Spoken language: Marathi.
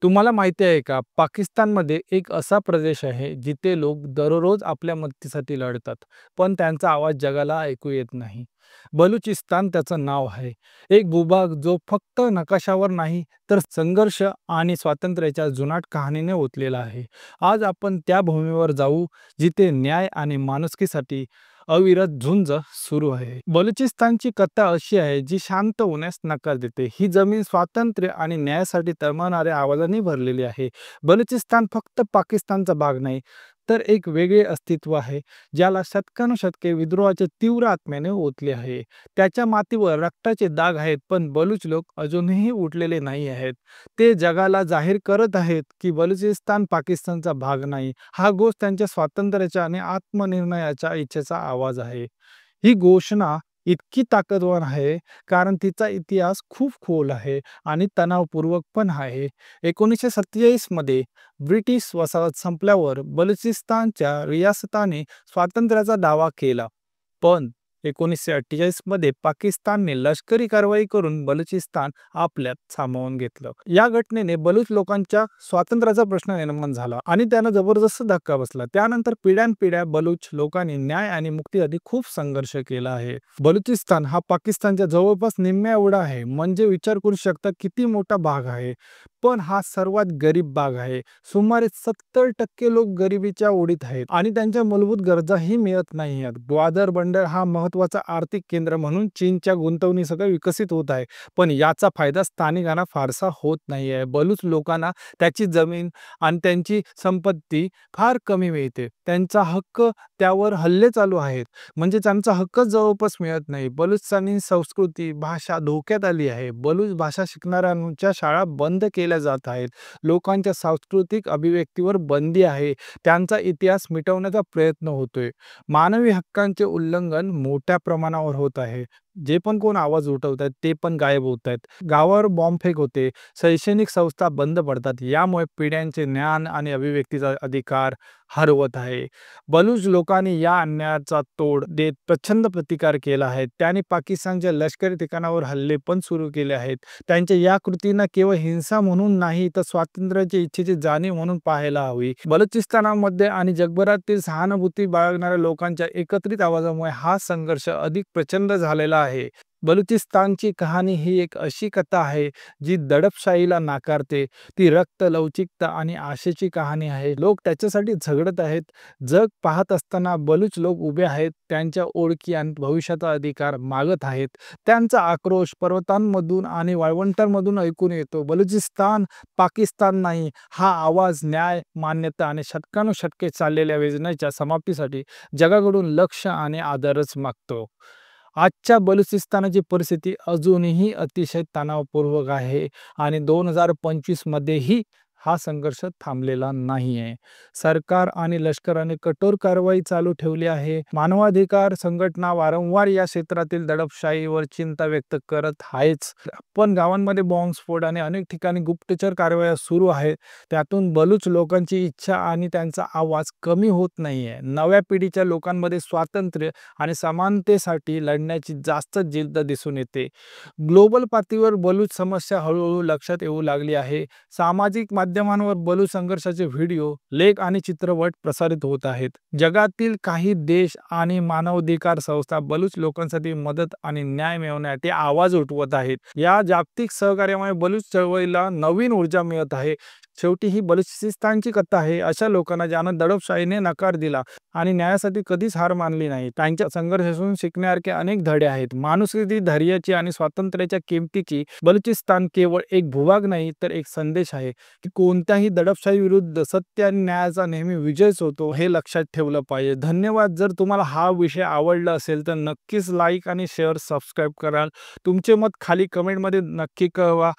तुम्हाला माहिती आहे का? पाकिस्तानमध्ये एक असा प्रदेश आहे, जिथे लोक दररोज आपल्या मदतीसाठी लढतात, पण त्यांचा आवाज जगाला ऐकू येत नाही. बलुचिस्तान त्याचं नाव आहे. एक भूभाग जो फक्त नकाशावर नाही, तर संघर्ष आणि स्वातंत्र्याच्या जुनाट कहाणीने ओतलेला आहे. आज आपण त्या भूमीवर जाऊ, जिथे न्याय आणि माणुसकीसाठी अविरत झुंज सुरू आहे. बलुचिस्तानची कथा अशी आहे, जी शांत होण्यास नकार देते. ही जमीन स्वातंत्र्य आणि न्यायासाठी तळमळणाऱ्या आवाजांनी भरलेली आहे. बलुचिस्तान फक्त पाकिस्तानचा भाग नाही, तर एक वेगळे अस्तित्व आहे, ज्याला शतकानुशतके विद्रोहाच्या तीव्र आत्म्याने ओतले आहे. त्याच्या मातीवर रक्ताचे दाग आहेत, पण बलुच लोक अजूनही उठलेले नाही आहेत. ते जगाला जाहीर करत आहेत, की बलुचिस्तान पाकिस्तानचा भाग नाही. हा घोष त्यांच्या स्वातंत्र्याच्या आणि आत्मनिर्णयाच्या इच्छेचा आवाज आहे. ही घोषणा इतकी ताकदवर आहे, कारण तिचा इतिहास खूप खोल आहे आणि तणावपूर्वक पण आहे. 1947 मध्ये ब्रिटिश वसाहत संपल्यावर बलुचिस्तानच्या रियासताने स्वातंत्र्याचा दावा केला. पण 1948 मध्ये पाकिस्तानने लष्करी कारवाई करून बलुचिस्तान आपल्यात सामावून घेतलं. या घटनेने बलुच लोकांच्या स्वातंत्र्याचा प्रश्न निर्माण झाला आणि त्यांना जबरदस्त धक्का बसला. त्यानंतर पिढ्यानपिढ्या बलुच लोकांनी न्याय आणि मुक्तीसाठी खूप संघर्ष केला आहे. बलुचिस्तान हा पाकिस्तानच्या जवळपास निम्म्या एवढा आहे, म्हणजे विचार करू शकता किती मोठा भाग आहे. पण हा सर्वात गरीब भाग आहे. सुमारे 70% लोक गरिबीच्या ओढीत आहेत आणि त्यांच्या मूलभूत गरजाही मिळत नाही आहेत. ग्वादर बंदर हा महत्त्वाचा आर्थिक केंद्र म्हणून चीनच्या गुंतवणुकीसह विकसित होत आहे, पण याचा फायदा स्थानिकांना फारसा होत नाही आहे. बलुच लोकांना त्याची जमीन आणि त्यांची संपत्ती फार कमी मिळते. त्यांचा हक्क त्यावर हल्ले चालू आहेत, म्हणजे त्यांचा हक्कच जवळपास मिळत नाही. बलुचिस्तानी संस्कृती, भाषा धोक्यात आली आहे. बलुच भाषा शिकणाऱ्यांच्या शाळा बंद केल्या जात आहेत. लोकांच्या सांस्कृतिक अभिव्यक्तीवर बंदी आहे. त्यांचा इतिहास मिटवण्याचा प्रयत्न होतोय. मानवी हक्कांचे उल्लंघन मोठ्या प्रमाणावर होत आहे. जे पण कोण आवाज उठवत आहेत ते पण गायब होत आहेत. गावावर बॉम्बफेक होते, शैक्षणिक संस्था बंद पडतात. यामुळे पिढ्यांचे ज्ञान आणि अभिव्यक्तीचा अधिकार हरवत आहे. बलुच लोकांनी या अन्यायाचा तोड देत प्रचंड प्रतिकार केला आहे. त्यांनी पाकिस्तानच्या लष्करी ठिकाणावर हल्ले पण सुरू केले आहेत. त्यांच्या या कृतींना केवळ हिंसा म्हणून नाही, तर स्वातंत्र्याच्या इच्छेची जाणीव म्हणून पाहायला हवी. बलुचिस्तानामध्ये आणि जगभरातील सहानुभूती बाळगणाऱ्या लोकांच्या एकत्रित आवाजामुळे हा संघर्ष अधिक प्रचंड झालेला आहे. बलुचिस्तानची कहाणी ही एक अशी कथा आहे, जी दडपशाहीला नाकारते. ती रक्त, लवचिकता आणि आशेची कहाणी आहे. लोक त्याच्यासाठी झगडत आहेत. जग पाहत असताना बलुच लोक उभे आहेत. त्यांच्या ओळखी आणि भविष्याचा अधिकार मागत आहेत. त्यांचा आक्रोश पर्वतांमधून आणि वाळवंटांमधून ऐकून येतो. बलुचिस्तान पाकिस्तान नाही, हा आवाज न्याय, मान्यता आणि शतकानुशतके चाललेल्या वेदनेच्या समाप्तीसाठी जगाकडून लक्ष आणि आदरच मागतो. आजच्या बलुचिस्तानाची परिस्थिती अजूनही अतिशय तणावपूर्वक आहे आणि 2025 मध्येही हा संघर्ष थांबलेला नाही आहे. सरकार आणि लष्कराने कठोर कारवाई चालू ठेवली आहे. मानवाधिकार संघटना वारंवार या क्षेत्रातील दडपशाहीवर चिंता व्यक्त करत आहेच. पण गावांमध्ये बॉम्बस्फोट आणि अनेक ठिकाणी गुप्तचर कारवाया सुरू आहेत. त्यातून बलुच लोकांची इच्छा आणि त्यांचा आवाज कमी होत नाहीये. नव्या पिढीच्या लोकांमध्ये स्वातंत्र्य आणि समानतेसाठी लढण्याची जास्त जिद्द दिसून येते. ग्लोबल पातळीवर बलुच समस्या हळूहळू लक्षात येऊ लागली आहे. सामाजिक माध्यमांवर बलुच संघर्षाचे व्हिडिओ, लेख आणि चित्रपट प्रसारित होत आहेत. जगातील काही देश आणि मानवाधिकार संस्था बलुच लोकांसाठी मदत आणि न्याय मिळवण्यासाठी आवाज उठवत आहेत. या जागतिक सहकार्यामुळे बलुच चळवळीला नवीन ऊर्जा मिळत आहे. शेवटी ही बलुचिस्तानची कथा आहे अशा लोकांना ज्यांना दडपशाहीने नकार दिला आणि न्यायासाठी कधीच हार मानली नाही. त्यांच्या संघर्षातून शिकण्यासारखे अनेक धडे आहेत. माणुसकी, धैर्याची आणि स्वातंत्र्याच्या किमतीची. बलुचिस्तान केवळ एक भूभाग नाही, तर एक संदेश आहे की कोणत्याही दडपशाही विरुद्ध सत्य आणि न्यायाचा नेहमी विजयच होतो, हे लक्षात ठेवलं पाहिजे. धन्यवाद. जर तुम्हाला हा विषय आवडला असेल तर नक्कीच लाईक आणि शेअर, सबस्क्राईब कराल. तुमचे मत खाली कमेंटमध्ये नक्की कळवा.